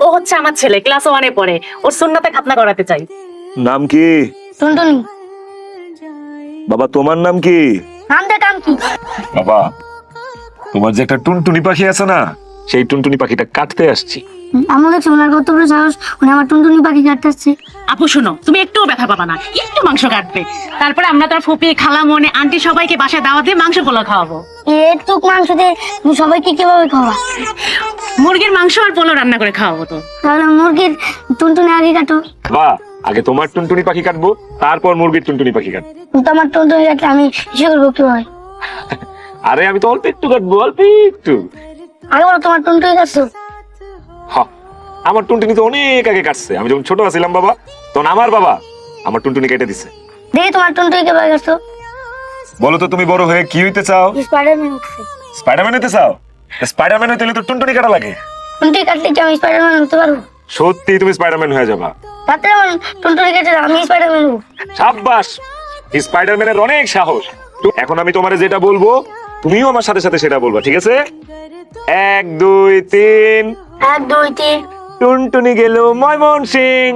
ও হচ্ছে আমার ছেলে, ক্লাস 1-এ পড়ে। ওর সুন্নাতে খাতনা করাতে চাই। নাম কি? টুনটুনি। বাবা তোমার নাম কি? নাম দে কাম কি? বাবা তোমার যে একটা টুনটুনি পাখি আছে না, সেই টুনটুনি পাখিটা কাটতে আসছি। আমাকে ওনার কত বড় সাহস, উনি আমার টুনটুনি পাখি কাটতে আসছে। আপু শোনো, তুমি একটুও ব্যথা পাবা না, একটু মাংস কাটবে। তারপরে আমরা তার ফুপি, খালা, মনে, আন্টি সবাইকে বাসায় দাওয়াত দিয়ে মাংস পোলাও খাওয়াবো। একটুক মাংস দিয়ে তুমি সবাইকে কিভাবে খাওয়া? মুরগির মাংস আর পোলাও রান্না করে খাওয়াবো তো। তাহলে মুরগির টুনটুনি আগে কাটো। বাবা আগে তোমার টুনটুনি পাখি কাটবো, তারপর মুরগির টুনটুনি পাখি কাটবো। কিন্তু আমার টুনটুনি কাটলে আমি ইচ্ছে করবো কিভাবে? আরে আমি তো অল্প একটু কাটবো, অল্প একটু। আগে বলো তোমার টুনটুনি কাটছো? হ্যাঁ, আমার টুনটুনি তো অনেক আগে কাটছে। আমি যখন ছোট ছিলাম বাবা, তখন আমার বাবা আমার টুনটুনি কেটে দিছে। দেখি তোমার টুনটুনি কিভাবে কাটছো। বলো তো তুমি বড় হয়ে কি হইতে চাও? স্পাইডারম্যান হচ্ছে। স্পাইডারম্যান হতে চাও? স্পাইডারম্যান হতে হলে তো টুনটুনি কাটা লাগে। টুনটুনি কাটলে কি আমি স্পাইডারম্যান হতে পারবো? সত্যি তুমি স্পাইডারম্যান হয়ে যাবা। রাত্রে আমার টুনটুনি কেটে আমি স্পাইডারম্যান হবো। সাব্বাস, স্পাইডারম্যানের অনেক সাহস। তো এখন আমি তোমারে যেটা বলবো, তুমিও আমার সাথে সাথে সেটা বলবা, ঠিক আছে? 1 2 3। 1 2 3। টুনটুনি গেল ময়মনসিং।